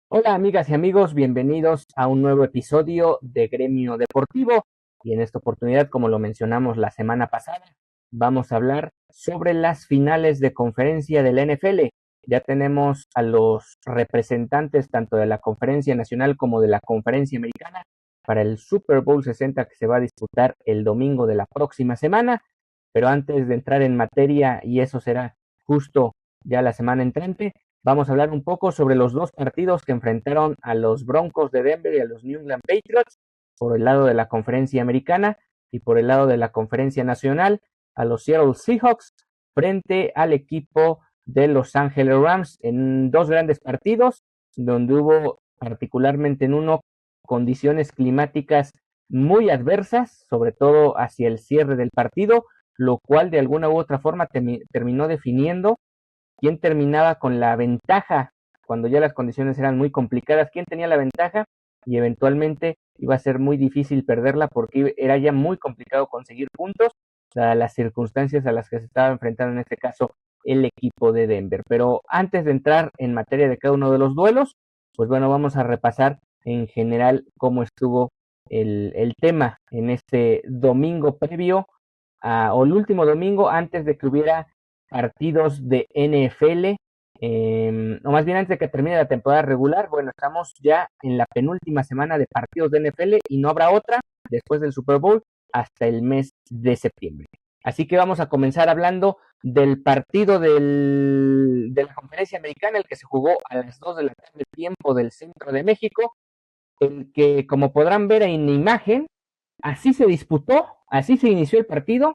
Hola amigas y amigos, bienvenidos a un nuevo episodio de Gremio Deportivo y en esta oportunidad, como lo mencionamos la semana pasada, vamos a hablar sobre las finales de conferencia del NFL. Ya tenemos a los representantes tanto de la conferencia nacional como de la conferencia americana para el Super Bowl 60 que se va a disputar el domingo de la próxima semana, pero antes de entrar en materia, y eso será justo ya la semana entrante, vamos a hablar un poco sobre los dos partidos que enfrentaron a los Broncos de Denver y a los New England Patriots por el lado de la conferencia americana y por el lado de la conferencia nacional a los Seattle Seahawks frente al equipo de Los Ángeles Rams en dos grandes partidos donde hubo particularmente en uno condiciones climáticas muy adversas, sobre todo hacia el cierre del partido, lo cual de alguna u otra forma terminó definiendo quién terminaba con la ventaja cuando ya las condiciones eran muy complicadas, quién tenía la ventaja y eventualmente iba a ser muy difícil perderla porque era ya muy complicado conseguir puntos dadas las circunstancias a las que se estaba enfrentando en este caso el equipo de Denver. Pero antes de entrar en materia de cada uno de los duelos, pues bueno, vamos a repasar en general cómo estuvo el tema en este domingo previo o el último domingo antes de que hubiera partidos de NFL, o más bien antes de que termine la temporada regular. Bueno, estamos ya en la penúltima semana de partidos de NFL y no habrá otra después del Super Bowl hasta el mes de septiembre. Así que vamos a comenzar hablando del partido de la conferencia americana, el que se jugó a las 2 de la tarde tiempo del centro de México, el que como podrán ver en imagen, así se disputó, así se inició el partido,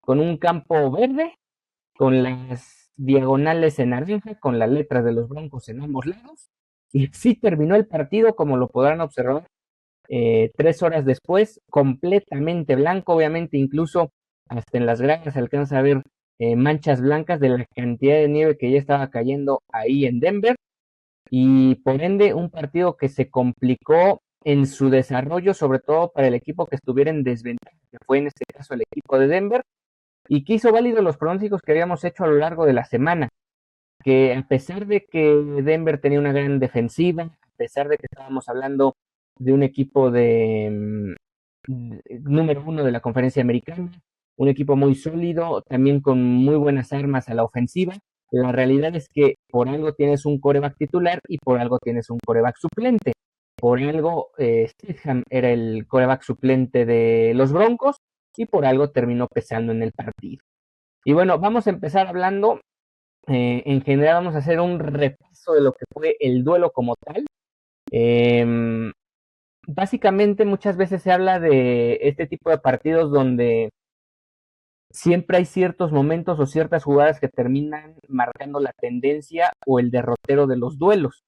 con un campo verde, con las diagonales en naranja, con las letras de los Broncos en ambos lados. Y sí terminó el partido, como lo podrán observar, 3 horas después, completamente blanco. Obviamente, incluso hasta en las gradas se alcanza a ver manchas blancas de la cantidad de nieve que ya estaba cayendo ahí en Denver. Y por ende, un partido que se complicó en su desarrollo, sobre todo para el equipo que estuviera en desventaja, que fue en este caso el equipo de Denver, y que hizo válido los pronósticos que habíamos hecho a lo largo de la semana, que a pesar de que Denver tenía una gran defensiva, a pesar de que estábamos hablando de un equipo número uno de la conferencia americana, un equipo muy sólido, también con muy buenas armas a la ofensiva, la realidad es que por algo tienes un coreback titular y por algo tienes un coreback suplente. Por algo Stidham era el coreback suplente de los Broncos y por algo terminó pesando en el partido. Y bueno, vamos a empezar hablando, en general vamos a hacer un repaso de lo que fue el duelo como tal. Eh, Básicamente muchas veces se habla de este tipo de partidos donde siempre hay ciertos momentos o ciertas jugadas que terminan marcando la tendencia o el derrotero de los duelos.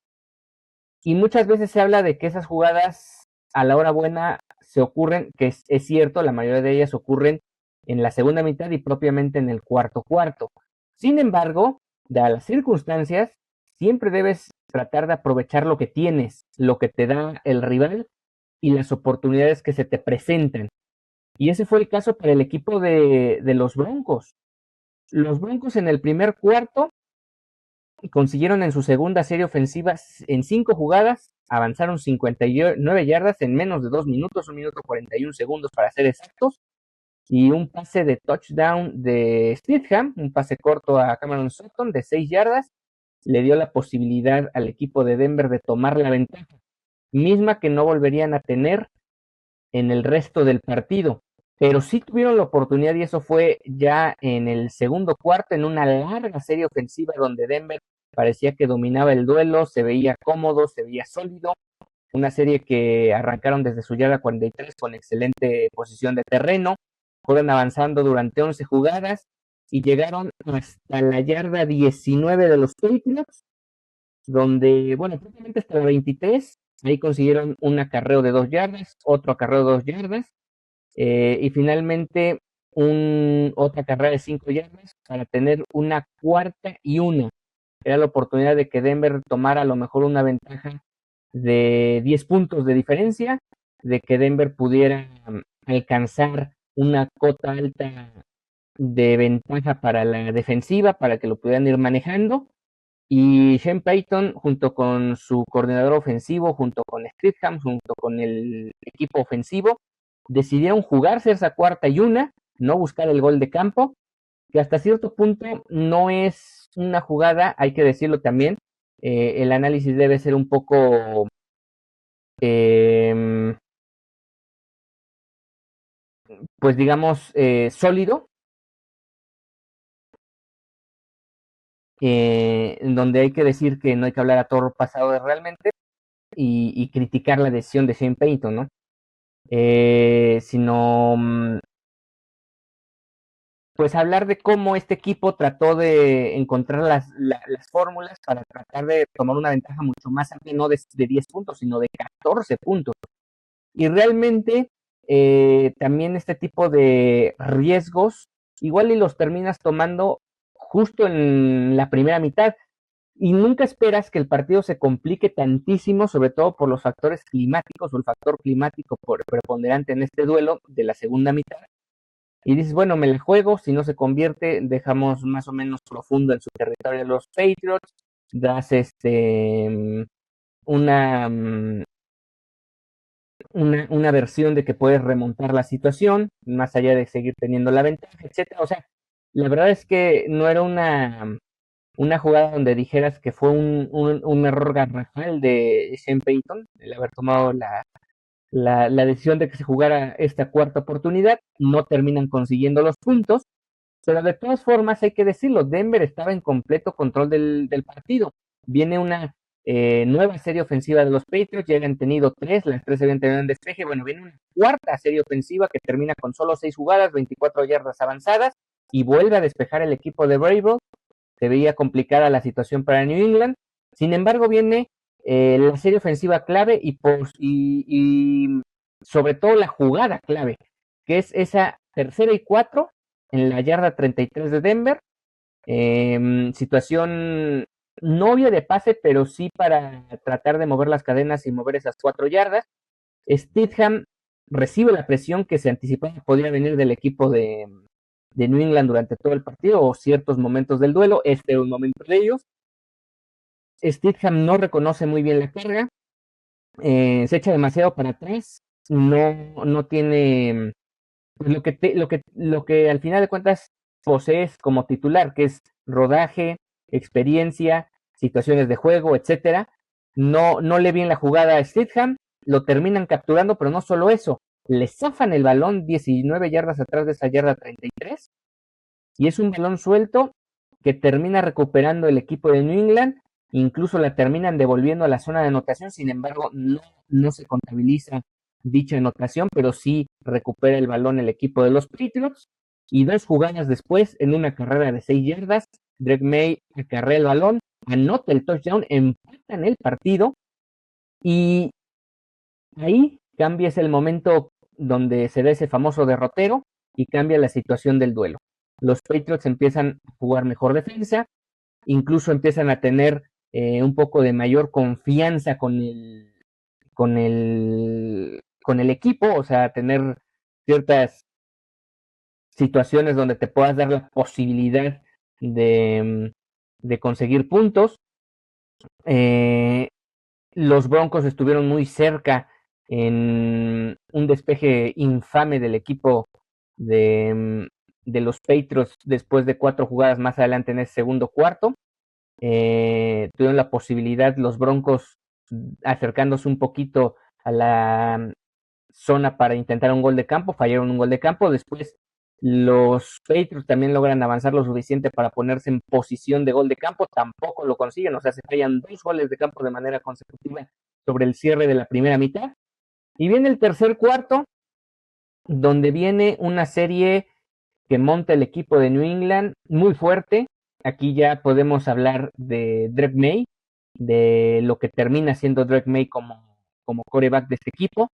Y muchas veces se habla de que esas jugadas a la hora buena se ocurren, que es cierto, la mayoría de ellas ocurren en la segunda mitad y propiamente en el cuarto cuarto. Sin embargo, dadas las circunstancias, siempre debes tratar de aprovechar lo que tienes, lo que te da el rival y las oportunidades que se te presentan. Y ese fue el caso para el equipo de los Broncos. Los Broncos en el primer cuarto consiguieron en su segunda serie ofensiva en 5 jugadas, avanzaron 59 yardas en menos de 2 minutos, 1 minuto 41 segundos para ser exactos, y un pase de touchdown de Stidham, un pase corto a Cameron Sutton de 6 yardas, le dio la posibilidad al equipo de Denver de tomar la ventaja, misma que no volverían a tener en el resto del partido. Pero sí tuvieron la oportunidad y eso fue ya en el segundo cuarto, en una larga serie ofensiva donde Denver parecía que dominaba el duelo, se veía cómodo, se veía sólido. Una serie que arrancaron desde su yarda 43 con excelente posición de terreno, fueron avanzando durante 11 jugadas y llegaron hasta la yarda 19 de los Patriots, donde, bueno, prácticamente hasta la 23, ahí consiguieron un acarreo de 2 yardas, otro acarreo de 2 yardas, y finalmente otra carrera de 5 yardas para tener una cuarta y una. Era la oportunidad de que Denver tomara a lo mejor una ventaja de 10 puntos de diferencia, de que Denver pudiera alcanzar una cota alta de ventaja para la defensiva, para que lo pudieran ir manejando. Y Shane Payton, junto con su coordinador ofensivo, junto con Stidham, junto con el equipo ofensivo, decidieron jugarse esa 4ª y 1, no buscar el gol de campo, que hasta cierto punto no es una jugada, hay que decirlo también, el análisis debe ser un poco, eh, pues digamos, sólido, en donde hay que decir que no hay que hablar a toro pasado realmente y criticar la decisión de Shane Payton, ¿no? Sino pues hablar de cómo este equipo trató de encontrar las fórmulas para tratar de tomar una ventaja mucho más amplia, no de 10 puntos, sino de 14 puntos. Y realmente también este tipo de riesgos, igual y los terminas tomando justo en la primera mitad. Y nunca esperas que el partido se complique tantísimo, sobre todo por los factores climáticos o el factor climático preponderante en este duelo de la segunda mitad. Y dices, bueno, me la juego, si no se convierte, dejamos más o menos profundo en su territorio de los Patriots, das una, una versión de que puedes remontar la situación, más allá de seguir teniendo la ventaja, etcétera. O sea, la verdad es que no era una jugada donde dijeras que fue un error garrafal de Sean Payton, el haber tomado la decisión de que se jugara esta 4ª oportunidad. No terminan consiguiendo los puntos, pero de todas formas hay que decirlo, Denver estaba en completo control del partido. Viene una nueva serie ofensiva de los Patriots, ya habían tenido 3, las 3 habían tenido un despeje. Bueno, viene una 4ª serie ofensiva que termina con solo 6 jugadas, 24 yardas avanzadas, y vuelve a despejar el equipo de Vrabel. Se veía complicada la situación para New England. Sin embargo, viene la serie ofensiva clave y sobre todo la jugada clave, que es esa 3ª y 4 en la yarda 33 de Denver. Situación no obvia de pase, pero sí para tratar de mover las cadenas y mover esas 4 yardas. Stidham recibe la presión que se anticipaba podía venir del equipo de New England durante todo el partido o ciertos momentos del duelo. Este es un momento de ellos. Stidham no reconoce muy bien la carga, se echa demasiado para atrás, no tiene pues lo que al final de cuentas posees como titular, que es rodaje, experiencia, situaciones de juego, etcétera. No lee bien la jugada a Stidham, lo terminan capturando, pero no solo eso, le zafan el balón 19 yardas atrás de esa yarda 33 y es un balón suelto que termina recuperando el equipo de New England, incluso la terminan devolviendo a la zona de anotación. Sin embargo, no se contabiliza dicha anotación, pero sí recupera el balón el equipo de los Patriots, y 2 jugadas después, en una carrera de 6 yardas, Drake May acarrea el balón, anota el touchdown, empatan el partido, y ahí cambia, es el momento donde se da ese famoso derrotero y cambia la situación del duelo. Los Patriots empiezan a jugar mejor defensa, incluso empiezan a tener un poco de mayor confianza con el equipo, o sea, tener ciertas situaciones donde te puedas dar la posibilidad de conseguir puntos. Eh, los Broncos estuvieron muy cerca en un despeje infame del equipo de los Patriots después de 4 jugadas más adelante en ese segundo cuarto. Tuvieron la posibilidad los Broncos acercándose un poquito a la zona para intentar un gol de campo, fallaron un gol de campo. Después los Patriots también logran avanzar lo suficiente para ponerse en posición de gol de campo, tampoco lo consiguen, o sea, se fallan 2 goles de campo de manera consecutiva sobre el cierre de la primera mitad. Y viene el tercer cuarto, donde viene una serie que monta el equipo de New England muy fuerte. Aquí ya podemos hablar de Drake May, de lo que termina siendo Drake May como quarterback de este equipo,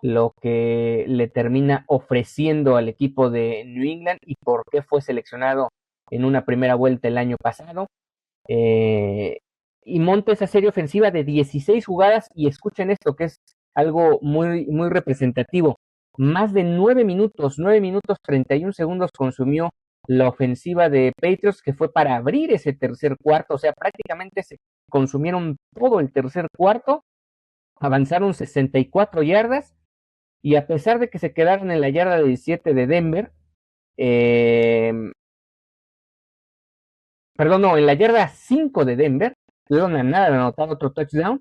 lo que le termina ofreciendo al equipo de New England y por qué fue seleccionado en una primera vuelta el año pasado. Eh, y monta esa serie ofensiva de 16 jugadas, y escuchen esto que es algo muy, muy representativo. Más de 9 minutos 31 segundos consumió la ofensiva de Patriots, que fue para abrir ese tercer cuarto, o sea, prácticamente se consumieron todo el tercer cuarto, avanzaron 64 yardas, y a pesar de que se quedaron en la yarda 17 de Denver, eh, perdón, no, en la yarda 5 de Denver, tuvieron a nada de anotar otro touchdown.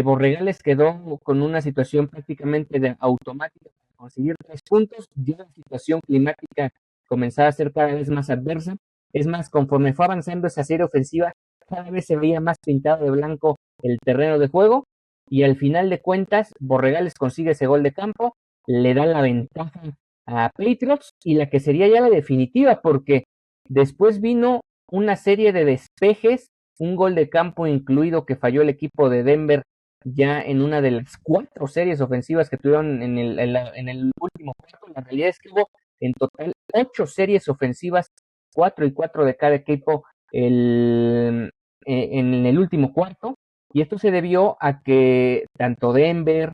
Borregales quedó con una situación prácticamente automática para conseguir 3 puntos. Ya la situación climática comenzaba a ser cada vez más adversa. Es más, conforme fue avanzando esa serie ofensiva, cada vez se veía más pintado de blanco el terreno de juego. Y al final de cuentas, Borregales consigue ese gol de campo, le da la ventaja a Patriots y la que sería ya la definitiva, porque después vino una serie de despejes, un gol de campo incluido que falló el equipo de Denver ya en una de las 4 series ofensivas que tuvieron en el último cuarto. La realidad es que hubo en total 8 series ofensivas, 4 y 4 de cada equipo en el último cuarto. Y esto se debió a que tanto Denver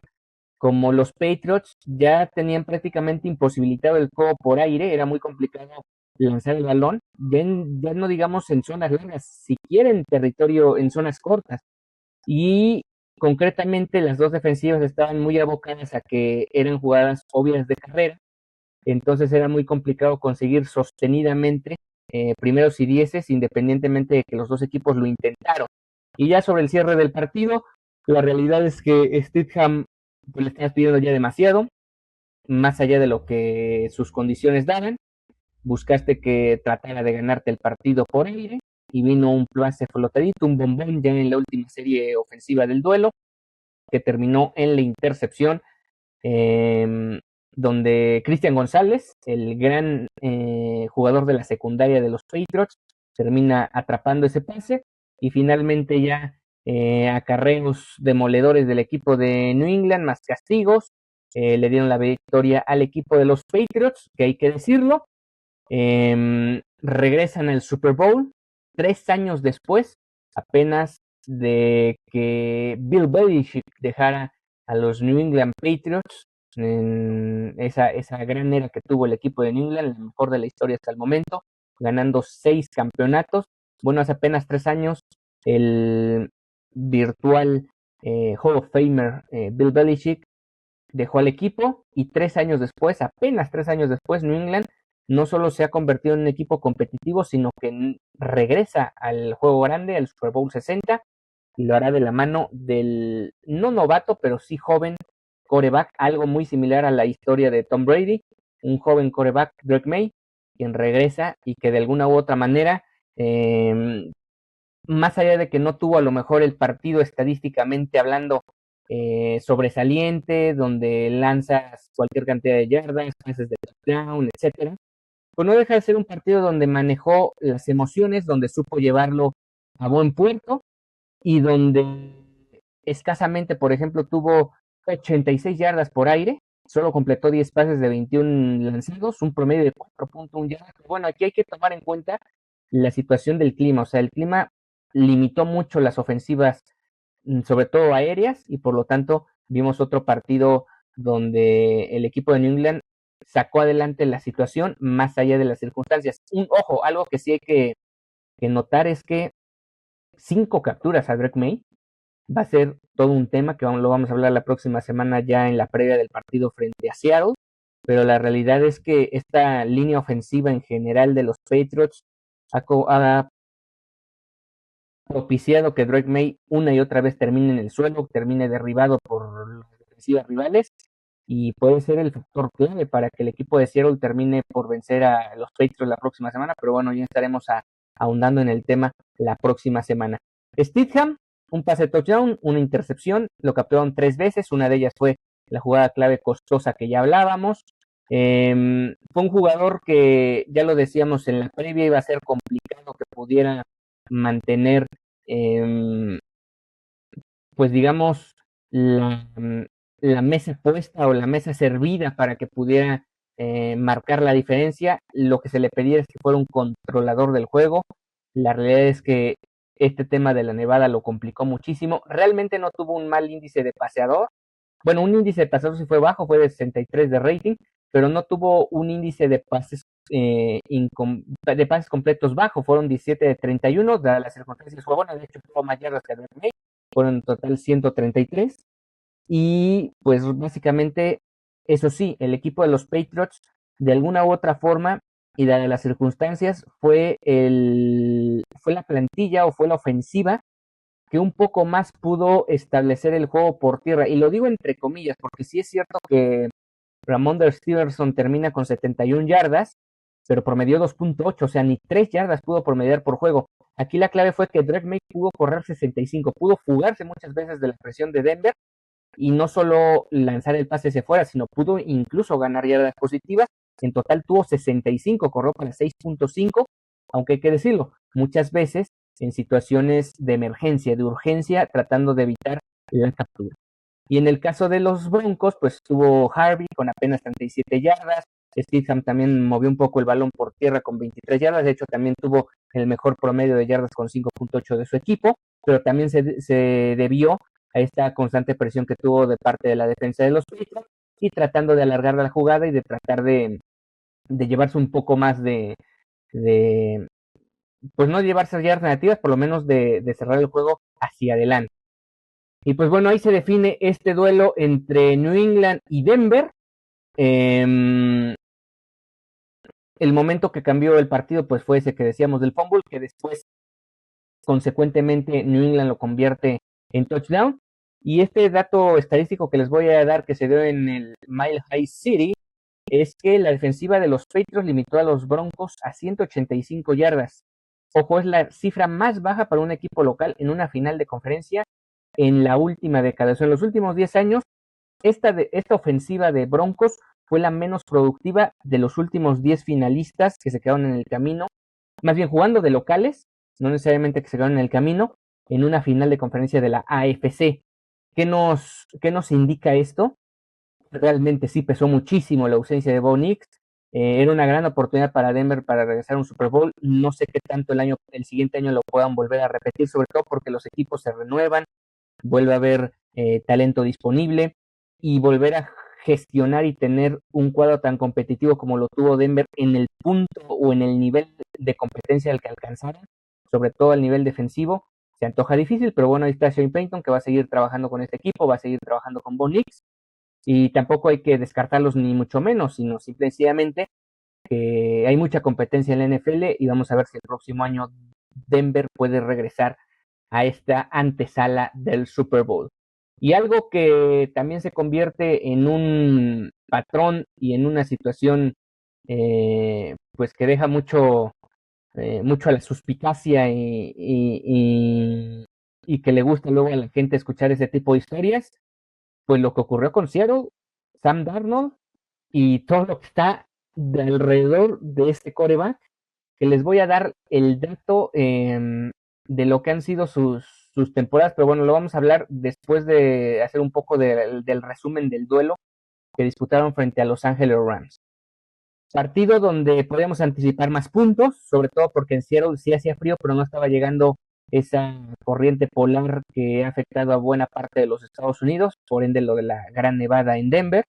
como los Patriots ya tenían prácticamente imposibilitado el juego por aire, era muy complicado lanzar el balón, ya no digamos en zonas largas, siquiera en territorio, en zonas cortas. Y concretamente las dos defensivas estaban muy abocadas a que eran jugadas obvias de carrera, entonces era muy complicado conseguir sostenidamente primeros y dieces, independientemente de que los dos equipos lo intentaron. Y ya sobre el cierre del partido, la realidad es que Stidham pues, le estás pidiendo ya demasiado, más allá de lo que sus condiciones daban. Buscaste que tratara de ganarte el partido por aire y vino un pase flotadito, un bombón ya en la última serie ofensiva del duelo, que terminó en la intercepción, eh, donde Cristian González, el gran jugador de la secundaria de los Patriots, termina atrapando ese pase y finalmente ya acarreos demoledores del equipo de New England, más castigos, le dieron la victoria al equipo de los Patriots, que hay que decirlo, regresan al Super Bowl 3 años después, apenas de que Bill Belichick dejara a los New England Patriots en esa gran era que tuvo el equipo de New England, la mejor de la historia hasta el momento, ganando 6 campeonatos. Bueno, hace apenas 3 años, el virtual Hall of Famer Bill Belichick dejó al equipo y 3 años después, apenas 3 años después, New England no solo se ha convertido en un equipo competitivo, sino que regresa al juego grande, al Super Bowl 60, y lo hará de la mano del no novato, pero sí joven coreback, algo muy similar a la historia de Tom Brady, un joven coreback, Drake May, quien regresa y que de alguna u otra manera, más allá de que no tuvo a lo mejor el partido estadísticamente hablando sobresaliente, donde lanzas cualquier cantidad de yardas, pases de touchdown, etcétera, pues no deja de ser un partido donde manejó las emociones, donde supo llevarlo a buen puerto y donde escasamente, por ejemplo, tuvo 86 yardas por aire, solo completó 10 pases de 21 lanzados, un promedio de 4.1 yardas. Bueno, aquí hay que tomar en cuenta la situación del clima, o sea, el clima limitó mucho las ofensivas, sobre todo aéreas, y por lo tanto vimos otro partido donde el equipo de New England sacó adelante la situación más allá de las circunstancias. Ojo, algo que sí hay que notar es que 5 capturas a Drake May va a ser todo un tema que lo vamos a hablar la próxima semana ya en la previa del partido frente a Seattle, pero la realidad es que esta línea ofensiva en general de los Patriots ha propiciado que Drake May una y otra vez termine en el suelo, termine derribado por las defensivas rivales y puede ser el factor clave para que el equipo de Seattle termine por vencer a los Patriots la próxima semana, pero bueno, ya estaremos ahondando en el tema la próxima semana. Stidham, un pase de touchdown, una intercepción, lo capturaron 3 veces, una de ellas fue la jugada clave costosa que ya hablábamos. Fue un jugador que, ya lo decíamos en la previa, iba a ser complicado que pudiera mantener, pues digamos, la, la mesa puesta o la mesa servida para que pudiera marcar la diferencia. Lo que se le pedía es que fuera un controlador del juego. La realidad es que este tema de la nevada lo complicó muchísimo. Realmente no tuvo un mal índice de paseador. Bueno, un índice de paseador sí fue bajo, fue de 63 de rating, pero no tuvo un índice de pases de pases completos bajo, fueron 17 de 31, dadas las circunstancias fue buena, de hecho tuvo más yardas que Drake May, fueron en total 133, y pues básicamente, eso sí, el equipo de los Patriots, de alguna u otra forma, y dadas las circunstancias, fue la plantilla o fue la ofensiva que un poco más pudo establecer el juego por tierra. Y lo digo entre comillas, porque sí es cierto que Ramondre Stevenson termina con 71 yardas, pero promedió 2.8, o sea, ni 3 yardas pudo promediar por juego. Aquí la clave fue que Drake May pudo correr 65, pudo fugarse muchas veces de la presión de Denver y no solo lanzar el pase hacia afuera, sino pudo incluso ganar yardas positivas. En total tuvo 65, corrió para 6.5, aunque hay que decirlo, muchas veces en situaciones de emergencia, de urgencia, tratando de evitar la captura. Y en el caso de los Broncos, pues tuvo Harvey con apenas 37 yardas, Stidham también movió un poco el balón por tierra con 23 yardas, de hecho también tuvo el mejor promedio de yardas con 5.8 de su equipo, pero también se debió a esta constante presión que tuvo de parte de la defensa de los Patriots y tratando de alargar la jugada y de tratar de llevarse un poco más de pues no llevarse yardas negativas, por lo menos de cerrar el juego hacia adelante. Y pues bueno, ahí se define este duelo entre New England y Denver. El momento que cambió el partido pues fue ese que decíamos del fumble, que después consecuentemente New England lo convierte en touchdown. Y este dato estadístico que les voy a dar que se dio en el Mile High City es que la defensiva de los Patriots limitó a los Broncos a 185 yardas. Ojo, es la cifra más baja para un equipo local en una final de conferencia en la última década. O sea, en los últimos 10 años, esta ofensiva de Broncos fue la menos productiva de los últimos 10 finalistas que se quedaron en el camino, más bien jugando de locales, no necesariamente que se quedaron en el camino, en una final de conferencia de la AFC. ¿Qué nos indica esto? Realmente sí pesó muchísimo la ausencia de Bo Nix. Era una gran oportunidad para Denver para regresar a un Super Bowl. No sé qué tanto el siguiente año lo puedan volver a repetir, sobre todo porque los equipos se renuevan, vuelve a haber talento disponible y volver a gestionar y tener un cuadro tan competitivo como lo tuvo Denver en el punto o en el nivel de competencia al que alcanzaron, sobre todo al nivel defensivo, se antoja difícil, pero bueno, ahí está Shane Payton que va a seguir trabajando con este equipo, va a seguir trabajando con Bo Nix y tampoco hay que descartarlos ni mucho menos, sino simplemente que hay mucha competencia en la NFL y vamos a ver si el próximo año Denver puede regresar a esta antesala del Super Bowl. Y algo que también se convierte en un patrón y en una situación pues que deja mucho a la suspicacia y que le gusta luego a la gente escuchar ese tipo de historias, pues lo que ocurrió con Seattle, Sam Darnold y todo lo que está de alrededor de este coreback, que les voy a dar el dato de lo que han sido sus temporadas, pero bueno, lo vamos a hablar después de hacer un poco del resumen del duelo que disputaron frente a Los Ángeles Rams. Partido donde podíamos anticipar más puntos, sobre todo porque en Seattle sí hacía frío, pero no estaba llegando esa corriente polar que ha afectado a buena parte de los Estados Unidos, por ende lo de la gran nevada en Denver.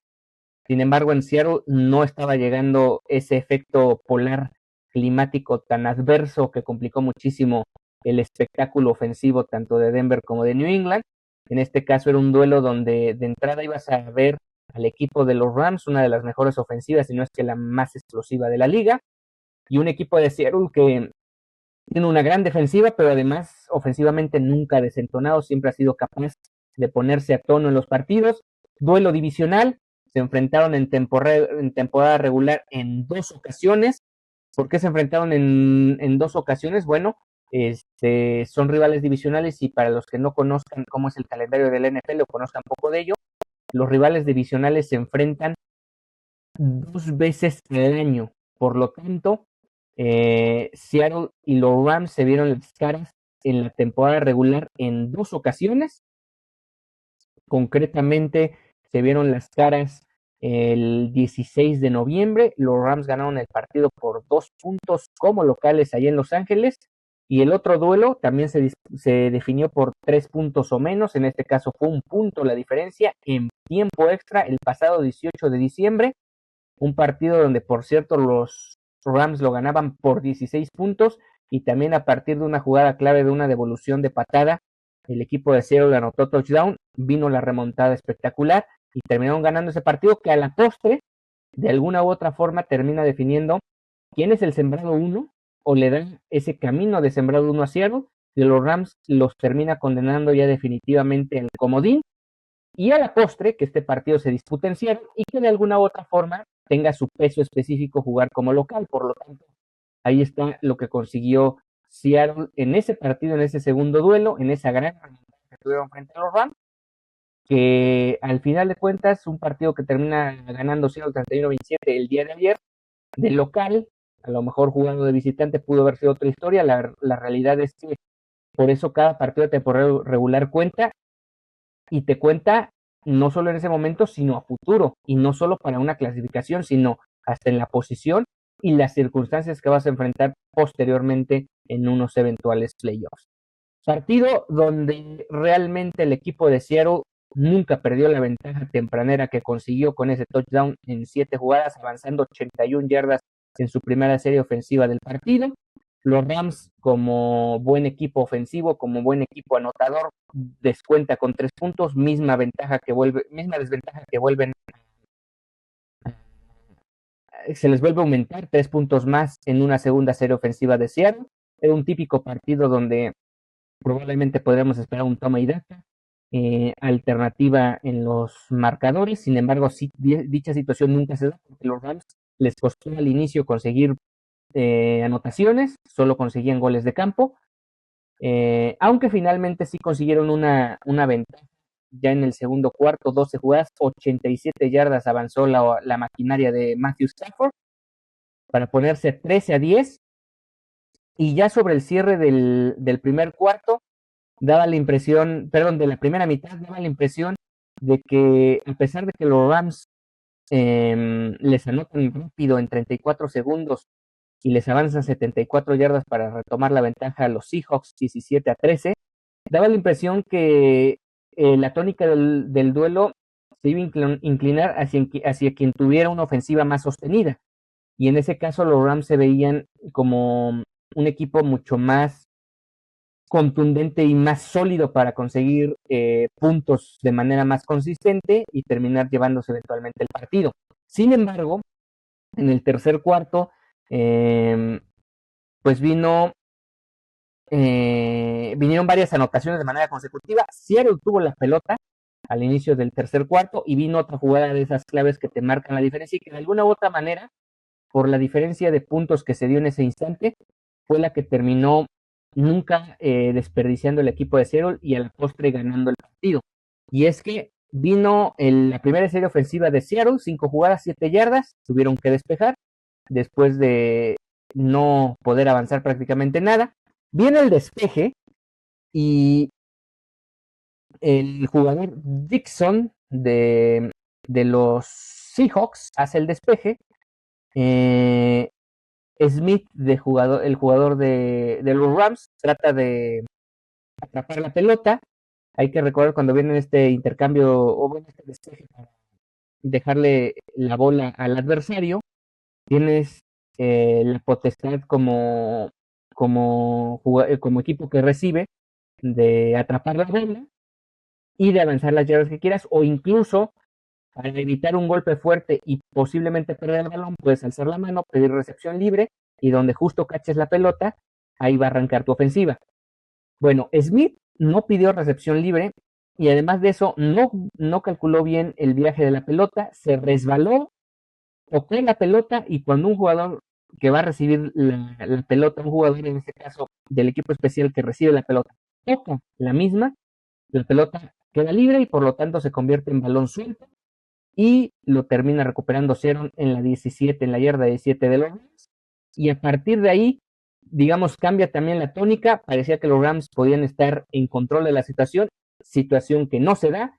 Sin embargo, en Seattle no estaba llegando ese efecto polar climático tan adverso que complicó muchísimo el espectáculo ofensivo tanto de Denver como de New England. En este caso era un duelo donde de entrada ibas a ver al equipo de los Rams, una de las mejores ofensivas, si no es que la más explosiva de la liga, y un equipo de Seattle que tiene una gran defensiva, pero además ofensivamente nunca ha desentonado, siempre ha sido capaz de ponerse a tono en los partidos. Duelo divisional, se enfrentaron en temporada regular en 2 ocasiones. ¿Por qué se enfrentaron en 2 ocasiones? Bueno, son rivales divisionales y para los que no conozcan cómo es el calendario del NFL o conozcan poco de ello, los rivales divisionales se enfrentan 2 veces al año. Por lo tanto, Seattle y los Rams se vieron las caras en la temporada regular en 2 ocasiones. Concretamente, se vieron las caras el 16 de noviembre. Los Rams ganaron el partido por 2 puntos como locales allá en Los Ángeles. Y el otro duelo también se definió por 3 puntos o menos. En este caso fue 1 punto la diferencia en tiempo extra el pasado 18 de diciembre. Un partido donde, por cierto, los Rams lo ganaban por 16 puntos y también a partir de una jugada clave de una devolución de patada, el equipo de Seattle anotó touchdown, vino la remontada espectacular y terminaron ganando ese partido que a la postre, de alguna u otra forma, termina definiendo quién es el sembrado 1 o le dan ese camino de sembrado 1 a Seattle y los Rams los termina condenando ya definitivamente al comodín y a la postre que este partido se dispute en Seattle y que de alguna u otra forma tenga su peso específico jugar como local. Por lo tanto, ahí está lo que consiguió Seattle en ese partido, en ese segundo duelo, en esa gran remontada que tuvieron frente a los Rams, que al final de cuentas, un partido que termina ganando Seattle 31-27 el día de ayer, de local, a lo mejor jugando de visitante pudo haber sido otra historia, la realidad es que por eso cada partido de temporada regular cuenta y te cuenta no solo en ese momento, sino a futuro, y no solo para una clasificación, sino hasta en la posición y las circunstancias que vas a enfrentar posteriormente en unos eventuales playoffs. Partido donde realmente el equipo de Seattle nunca perdió la ventaja tempranera que consiguió con ese touchdown en 7 jugadas, avanzando 81 yardas en su primera serie ofensiva del partido. Los Rams, como buen equipo ofensivo, como buen equipo anotador, descuenta con 3 puntos, misma desventaja que vuelven, se les vuelve a aumentar 3 puntos más en una segunda serie ofensiva de Seattle. Era un típico partido donde probablemente podremos esperar un toma y daca, alternativa en los marcadores. Sin embargo, sí, dicha situación nunca se da porque los Rams les costó al inicio conseguir anotaciones, solo conseguían goles de campo, aunque finalmente sí consiguieron una ventaja. Ya en el segundo cuarto, 12 jugadas, 87 yardas avanzó la maquinaria de Matthew Stafford para ponerse 13-10. Y ya sobre el cierre del primer cuarto, daba la impresión, perdón, de la primera mitad, daba la impresión de que a pesar de que los Rams les anotan rápido en 34 segundos y les avanzan 74 yardas para retomar la ventaja a los Seahawks 17-13, daba la impresión que la tónica del duelo se iba a inclinar hacia quien tuviera una ofensiva más sostenida. Y en ese caso los Rams se veían como un equipo mucho más contundente y más sólido para conseguir puntos de manera más consistente y terminar llevándose eventualmente el partido. Sin embargo, en el tercer cuarto, pues vinieron varias anotaciones de manera consecutiva. Seattle tuvo la pelota al inicio del tercer cuarto y vino otra jugada de esas claves que te marcan la diferencia y que de alguna u otra manera, por la diferencia de puntos que se dio en ese instante, fue la que terminó nunca desperdiciando el equipo de Seattle y a la postre ganando el partido. Y es que vino la primera serie ofensiva de Seattle, 5 jugadas, 7 yardas, tuvieron que despejar después de no poder avanzar prácticamente nada. Viene el despeje y el jugador Dixon de los Seahawks hace el despeje. Smith, el jugador de los Rams, trata de atrapar la pelota. Hay que recordar cuando viene este intercambio o bueno, este despeje para dejarle la bola al adversario, tienes la potestad como equipo que recibe de atrapar la bola y de avanzar las yardas que quieras, o incluso para evitar un golpe fuerte y posiblemente perder el balón, puedes alzar la mano, pedir recepción libre y donde justo caches la pelota, ahí va a arrancar tu ofensiva. Bueno, Smith no pidió recepción libre y además de eso no calculó bien el viaje de la pelota, se resbaló, tocó la pelota y cuando un jugador que va a recibir la pelota, un jugador en este caso del equipo especial que recibe la pelota, toca la misma, la pelota queda libre y por lo tanto se convierte en balón suelto y lo termina recuperando Seron en la 17, en la yarda 17 de los Rams. Y a partir de ahí, digamos, cambia también la tónica. Parecía que los Rams podían estar en control de la situación que no se da.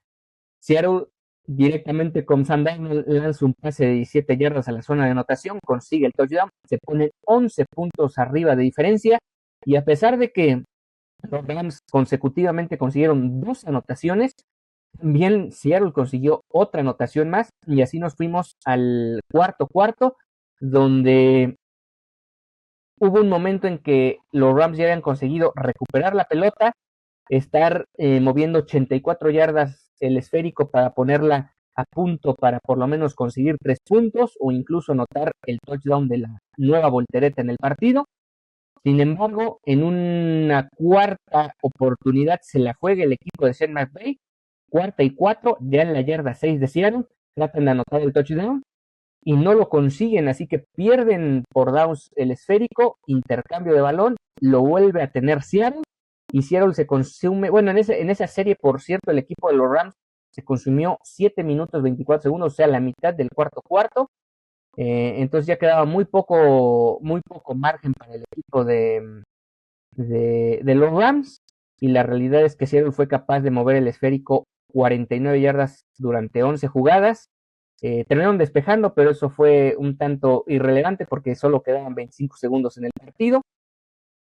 Seattle directamente con Sam Darnold lanza un pase de 17 yardas a la zona de anotación, consigue el touchdown, se ponen 11 puntos arriba de diferencia y a pesar de que los Rams consecutivamente consiguieron 2 anotaciones, también Seattle consiguió otra anotación más y así nos fuimos al cuarto, donde hubo un momento en que los Rams ya habían conseguido recuperar la pelota, estar moviendo 84 yardas el esférico para ponerla a punto para por lo menos conseguir 3 puntos o incluso anotar el touchdown de la nueva voltereta en el partido. Sin embargo, en una cuarta oportunidad se la juega el equipo de Sean McVay, 4ª y 4, ya en la yarda 6 de Seattle, tratan de anotar el touchdown y no lo consiguen, así que pierden por downs el esférico, intercambio de balón, lo vuelve a tener Seattle y Seattle se consume, bueno, en esa serie, por cierto, el equipo de los Rams se consumió 7 minutos 24 segundos, o sea, la mitad del cuarto, entonces ya quedaba muy poco margen para el equipo de los Rams, y la realidad es que Seattle fue capaz de mover el esférico 49 yardas durante 11 jugadas. Terminaron despejando, pero eso fue un tanto irrelevante porque solo quedaban 25 segundos en el partido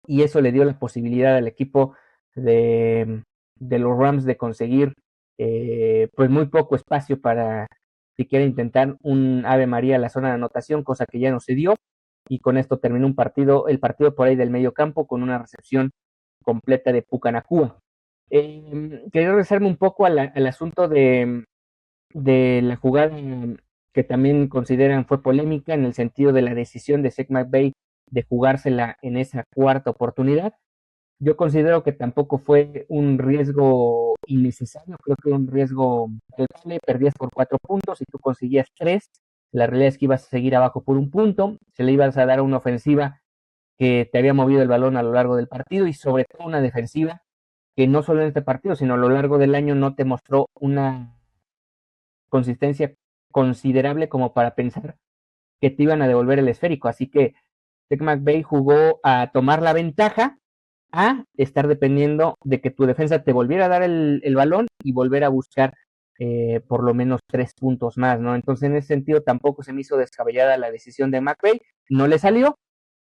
y eso le dio la posibilidad al equipo de los Rams de conseguir pues muy poco espacio para siquiera intentar un Ave María a la zona de anotación, cosa que ya no se dio, y con esto terminó el partido por ahí del medio campo con una recepción completa de Pucanacua. Quería regresarme un poco al asunto de la jugada que también consideran fue polémica en el sentido de la decisión de Sean McVay de jugársela en esa cuarta oportunidad. Yo considero que tampoco fue un riesgo innecesario, creo que un riesgo total, perdías por 4 puntos y tú conseguías 3, la realidad es que ibas a seguir abajo por 1 punto, se le ibas a dar a una ofensiva que te había movido el balón a lo largo del partido y sobre todo una defensiva que no solo en este partido, sino a lo largo del año no te mostró una consistencia considerable como para pensar que te iban a devolver el esférico, así que Tech McVay jugó a tomar la ventaja, a estar dependiendo de que tu defensa te volviera a dar el balón y volver a buscar por lo menos 3 puntos más, ¿no? Entonces en ese sentido tampoco se me hizo descabellada la decisión de McVay, no le salió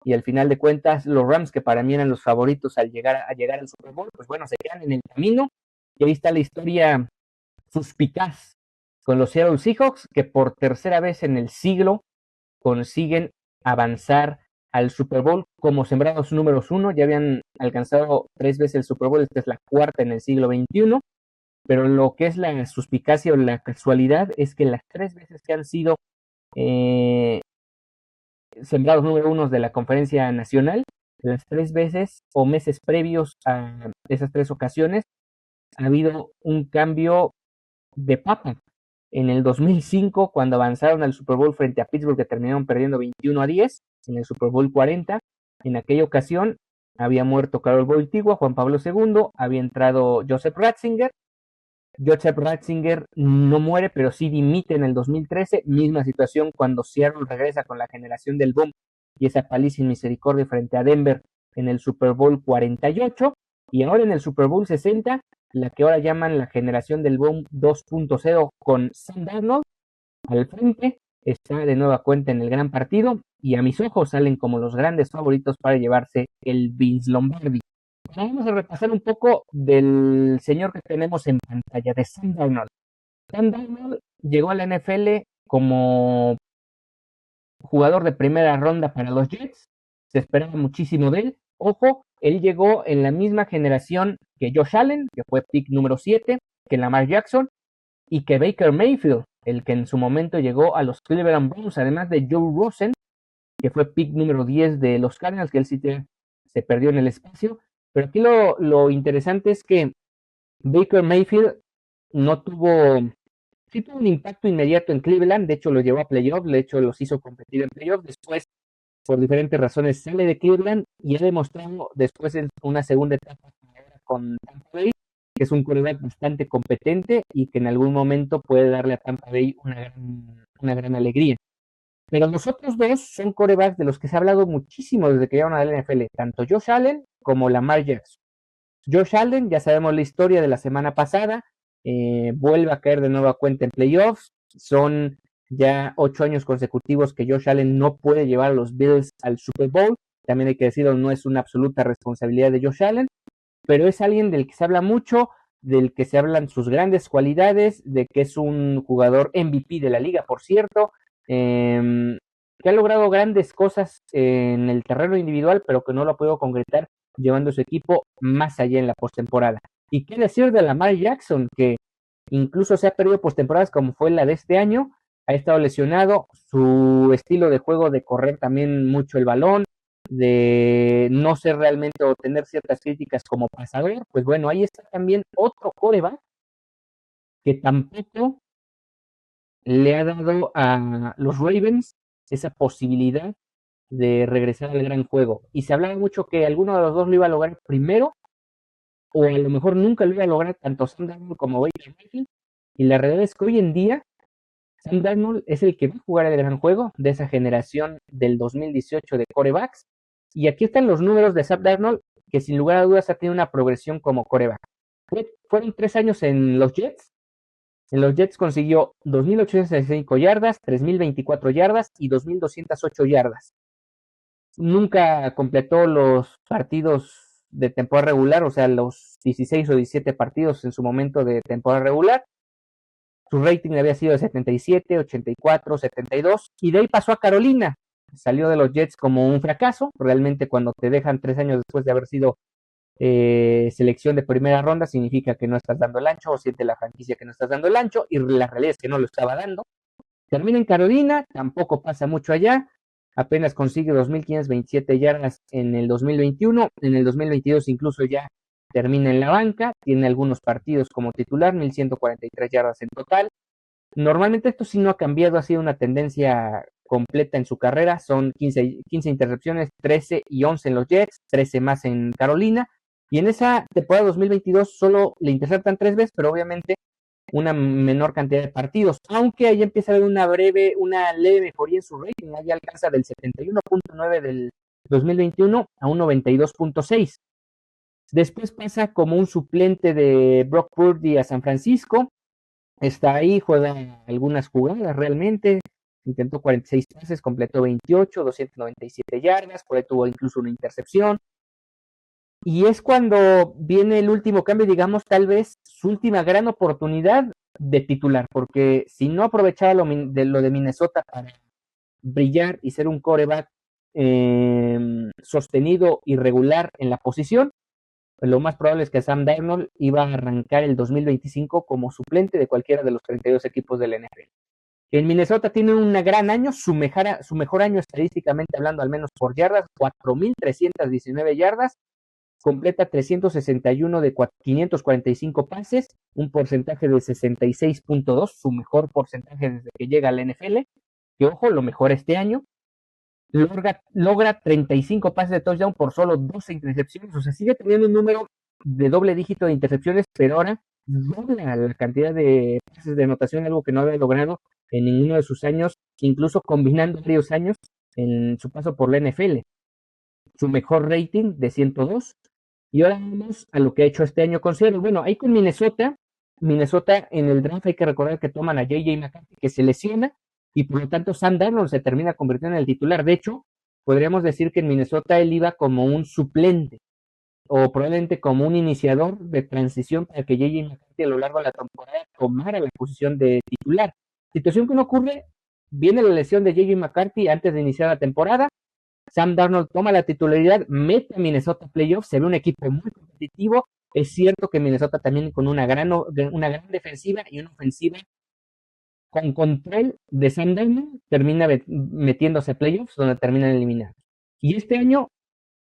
y al final de cuentas los Rams, que para mí eran los favoritos al llegar al Super Bowl, pues bueno, se quedan en el camino y ahí está la historia suspicaz con los Seattle Seahawks, que por tercera vez en el siglo consiguen avanzar al Super Bowl como sembrados números 1. Ya habían alcanzado 3 veces el Super Bowl, esta es la cuarta en el siglo XXI. Pero lo que es la suspicacia o la casualidad es que las 3 veces que han sido sembrados número 1 de la conferencia nacional, las 3 veces o meses previos a esas 3 ocasiones, ha habido un cambio de papa. En el 2005, cuando avanzaron al Super Bowl frente a Pittsburgh, que terminaron perdiendo 21-10, en el Super Bowl 40, en aquella ocasión había muerto Karol Wojtyła, Juan Pablo II, había entrado Joseph Ratzinger. Joseph Ratzinger no muere, pero sí dimite en el 2013, misma situación cuando Seattle regresa con la generación del boom y esa paliza sin misericordia frente a Denver en el Super Bowl 48, y ahora en el Super Bowl 60, la que ahora llaman la generación del boom 2.0 con Sam Darnold al frente, está de nueva cuenta en el gran partido y a mis ojos salen como los grandes favoritos para llevarse el Vince Lombardi. Vamos a repasar un poco del señor que tenemos en pantalla, de Sam Darnold. Sam Darnold llegó a la NFL como jugador de primera ronda para los Jets, se esperaba muchísimo de él. Ojo, él llegó en la misma generación que Josh Allen, que fue pick número 7, que Lamar Jackson y que Baker Mayfield, el que en su momento llegó a los Cleveland Browns, además de Joe Rosen, que fue pick número 10 de los Cardinals, que él sí se perdió en el espacio. Pero aquí lo interesante es que Baker Mayfield no tuvo, sí tuvo un impacto inmediato en Cleveland, de hecho lo llevó a playoffs, de hecho los hizo competir en playoffs, después por diferentes razones sale de Cleveland y ha demostrado después en una segunda etapa con Tampa Bay que es un quarterback bastante competente y que en algún momento puede darle a Tampa Bay una gran alegría. Pero los otros dos son quarterbacks de los que se ha hablado muchísimo desde que llegaron a la NFL, tanto Josh Allen como Lamar Jackson. Josh Allen, ya sabemos la historia de la semana pasada, vuelve a caer de nueva cuenta en playoffs, son ya 8 años consecutivos que Josh Allen no puede llevar a los Bills al Super Bowl, también hay que decirlo, no es una absoluta responsabilidad de Josh Allen, pero es alguien del que se habla mucho, del que se hablan sus grandes cualidades, de que es un jugador MVP de la liga, por cierto, que ha logrado grandes cosas en el terreno individual, pero que no lo ha podido concretar llevando su equipo más allá en la postemporada. Y qué decir de Lamar Jackson, que incluso se ha perdido postemporadas como fue la de este año, ha estado lesionado, su estilo de juego de correr también mucho el balón, de no ser realmente o tener ciertas críticas como pasador, pues bueno, ahí está también otro quarterback que tampoco le ha dado a los Ravens esa posibilidad de regresar al gran juego. Y se hablaba mucho que alguno de los dos lo iba a lograr primero, o a lo mejor nunca lo iba a lograr tanto Sam Darnold como Baker Mayfield. Y la realidad es que hoy en día Sam Darnold es el que va a jugar el gran juego de esa generación del 2018 de quarterbacks. Y aquí están los números de Sam Darnold, que sin lugar a dudas ha tenido una progresión como quarterback. Fueron 3 años en los Jets. En los Jets consiguió 2.865 yardas, 3.024 yardas y 2.208 yardas. Nunca completó los partidos de temporada regular, o sea, los 16 o 17 partidos en su momento de temporada regular. Su rating había sido de 77, 84, 72, y de ahí pasó a Carolina. Salió de los Jets como un fracaso. Realmente cuando te dejan 3 años después de haber sido selección de primera ronda, significa que no estás dando el ancho, o siente la franquicia que no estás dando el ancho, y la realidad es que no lo estaba dando. Termina en Carolina, tampoco pasa mucho allá, apenas consigue 2.527 yardas en el 2021, en el 2022 incluso ya termina en la banca, tiene algunos partidos como titular, 1.143 yardas en total. Normalmente esto sí no ha cambiado, ha sido una tendencia completa en su carrera, son 15 intercepciones, 13 y 11 en los Jets, 13 más en Carolina, y en esa temporada 2022 solo le interceptan 3 veces, pero obviamente una menor cantidad de partidos, aunque ahí empieza a haber una leve mejoría en su rating, ahí alcanza del 71.9 del 2021 a un 92.6. Después pasa como un suplente de Brock Purdy a San Francisco, está ahí, juega algunas jugadas realmente, intentó 46 pases, completó 28, 297 yardas, por ahí tuvo incluso una intercepción. Y es cuando viene el último cambio, digamos, tal vez su última gran oportunidad de titular, porque si no aprovechaba lo de Minnesota para brillar y ser un quarterback sostenido y regular en la posición, pues lo más probable es que Sam Darnold iba a arrancar el 2025 como suplente de cualquiera de los 32 equipos del NFL. En Minnesota tiene un gran año, su mejor año estadísticamente hablando, al menos por yardas, 4.319 yardas, completa 361 de 545 pases, un porcentaje de 66.2, su mejor porcentaje desde que llega al NFL, que ojo, lo mejor este año. Logra 35 pases de touchdown por solo 12 intercepciones, o sea, sigue teniendo un número de doble dígito de intercepciones, pero ahora dobla la cantidad de pases de anotación, algo que no había logrado en ninguno de sus años, incluso combinando varios años en su paso por la NFL. Su mejor rating de 102. Y ahora vamos a lo que ha hecho este año con Seattle. Bueno, ahí con Minnesota en el draft hay que recordar que toman a J.J. McCarthy, que se lesiona, y por lo tanto Sam Darnold se termina convirtiendo en el titular. De hecho, podríamos decir que en Minnesota él iba como un suplente, o probablemente como un iniciador de transición para que J.J. McCarthy a lo largo de la temporada tomara la posición de titular. Situación que no ocurre, viene la lesión de J.J. McCarthy antes de iniciar la temporada, Sam Darnold toma la titularidad, mete a Minnesota Playoffs, se ve un equipo muy competitivo. Es cierto que Minnesota también con una gran defensiva y una ofensiva con control de Sam Darnold termina metiéndose a playoffs donde terminan eliminados. Y este año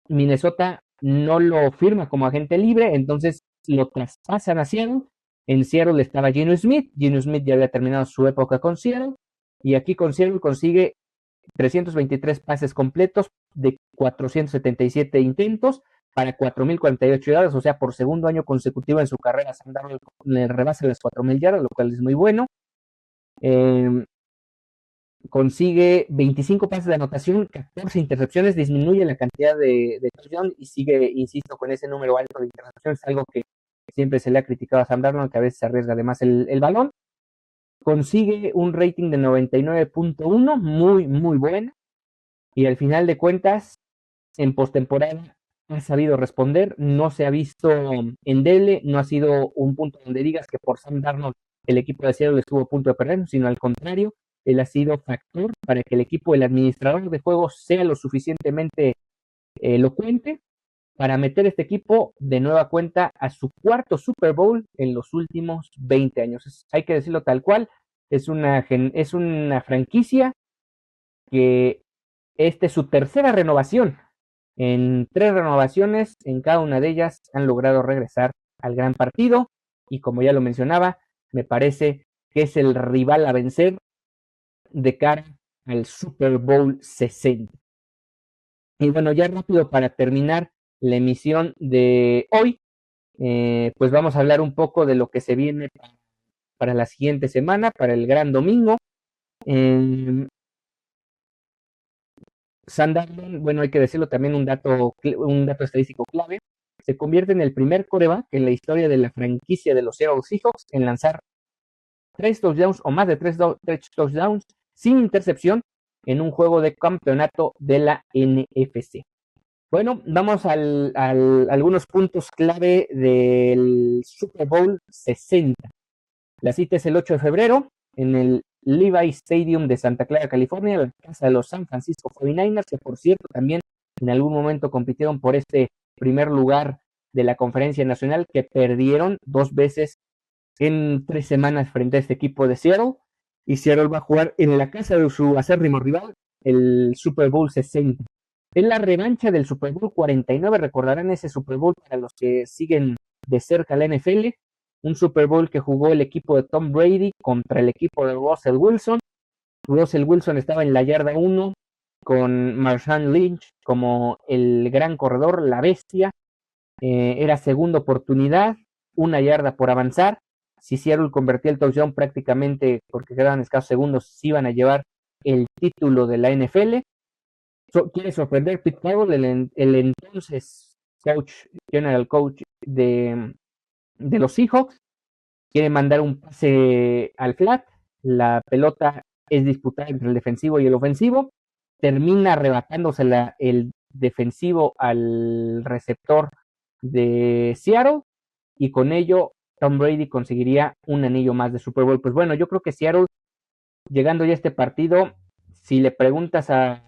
Minnesota no lo firma como agente libre, entonces lo traspasan a Seattle. En Seattle estaba Geno Smith ya había terminado su época con Seattle, y aquí con Seattle consigue 323 pases completos de 477 intentos para 4.048 yardas, o sea, por segundo año consecutivo en su carrera, Sam Darnold le rebasa las 4.000 yardas, lo cual es muy bueno. Consigue 25 pases de anotación, 14 intercepciones, disminuye la cantidad de touchdowns y sigue, insisto, con ese número alto de intercepciones, algo que siempre se le ha criticado a Sam Darnold, que a veces se arriesga además el balón. Consigue un rating de 99.1, muy, muy bueno. Y al final de cuentas, en postemporada ha sabido responder, no se ha visto endeble, no ha sido un punto donde digas que por Sam Darnold el equipo de Seattle estuvo a punto de perder, sino al contrario, Él ha sido factor para que el equipo del administrador de juegos sea lo suficientemente elocuente para meter este equipo de nueva cuenta a su cuarto Super Bowl en los últimos 20 años. Hay que decirlo tal cual, es una franquicia que esta es su tercera renovación. En 3 renovaciones, en cada una de ellas han logrado regresar al gran partido y como ya lo mencionaba, me parece que es el rival a vencer de cara al Super Bowl 60. Y bueno, ya rápido para terminar la emisión de hoy, pues vamos a hablar un poco de lo que se viene para la siguiente semana, para el gran domingo. Sunderland, bueno, hay que decirlo también un dato estadístico clave, se convierte en el primer quarterback en la historia de la franquicia de los Seattle Seahawks en lanzar 3 touchdowns o más de 3 touchdowns sin intercepción en un juego de campeonato de la NFC. Bueno, vamos a algunos puntos clave del Super Bowl 60. La cita es el 8 de febrero en el Levi Stadium de Santa Clara, California, la casa de los San Francisco 49ers, que por cierto también en algún momento compitieron por este primer lugar de la conferencia nacional, que perdieron 2 veces en 3 semanas frente a este equipo de Seattle. Y Seattle va a jugar en la casa de su acérrimo rival, el Super Bowl 60. Es la revancha del Super Bowl 49, recordarán ese Super Bowl para los que siguen de cerca la NFL, un Super Bowl que jugó el equipo de Tom Brady contra el equipo de Russell Wilson. Russell Wilson estaba en la yarda 1 con Marshawn Lynch como el gran corredor, la bestia. Era segunda oportunidad, 1 yarda por avanzar. Si Seattle convertía el touchdown prácticamente, porque quedaban escasos segundos, se iban a llevar el título de la NFL. Quiere sorprender Pete Carroll, el entonces general coach de los Seahawks. Quiere mandar un pase al flat. La pelota es disputada entre el defensivo y el ofensivo. Termina arrebatándosela el defensivo al receptor de Seattle. Y con ello Tom Brady conseguiría un anillo más de Super Bowl. Pues bueno, yo creo que Seattle, llegando ya a este partido, si le preguntas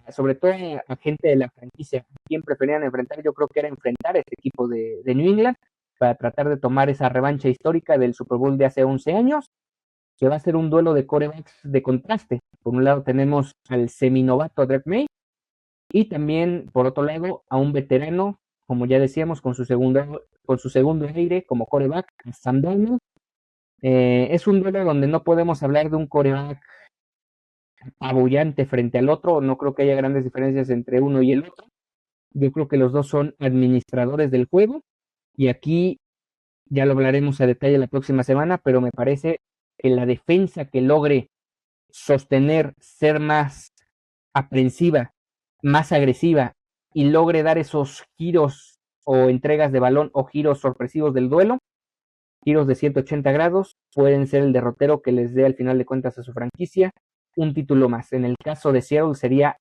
sobre todo a gente de la franquicia, quién preferían enfrentar, yo creo que era enfrentar a este equipo de New England para tratar de tomar esa revancha histórica del Super Bowl de hace 11 años, que va a ser un duelo de quarterbacks de contraste. Por un lado tenemos al seminovato Drake May y también, por otro lado, a un veterano, como ya decíamos, con su segundo aire como quarterback, Sam Darnold. Es un duelo donde no podemos hablar de un quarterback abullante frente al otro, no creo que haya grandes diferencias entre uno y el otro. Yo creo que los dos son administradores del juego y aquí ya lo hablaremos a detalle la próxima semana, pero me parece que la defensa que logre sostener, ser más aprensiva, más agresiva y logre dar esos giros o entregas de balón o giros sorpresivos del duelo, giros de 180 grados, pueden ser el derrotero que les dé al final de cuentas a su franquicia un título más. En el caso de Seattle sería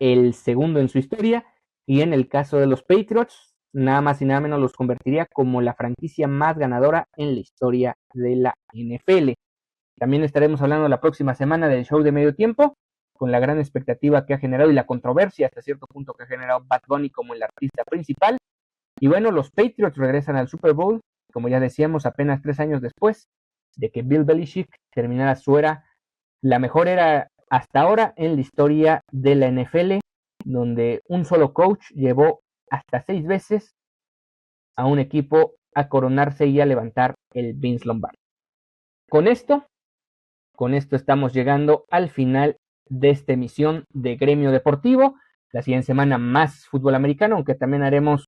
el segundo en su historia y en el caso de los Patriots, nada más y nada menos los convertiría como la franquicia más ganadora en la historia de la NFL. También estaremos hablando la próxima semana del show de medio tiempo, con la gran expectativa que ha generado y la controversia hasta cierto punto que ha generado Bad Bunny como el artista principal. Y bueno, los Patriots regresan al Super Bowl, como ya decíamos, apenas 3 años después de que Bill Belichick terminara su era, la mejor era hasta ahora en la historia de la NFL, donde un solo coach llevó hasta 6 veces a un equipo a coronarse y a levantar el Vince Lombardi. Con esto estamos llegando al final de esta emisión de Gremio Deportivo. La siguiente semana más fútbol americano, aunque también haremos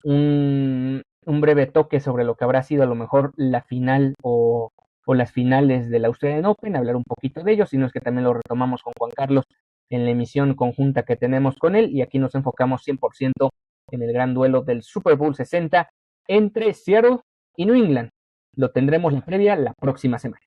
un breve toque sobre lo que habrá sido a lo mejor la final o las finales del Australian Open, hablar un poquito de ello, sino es que también lo retomamos con Juan Carlos en la emisión conjunta que tenemos con él, y aquí nos enfocamos 100% en el gran duelo del Super Bowl 60 entre Seattle y New England. Lo tendremos la previa la próxima semana.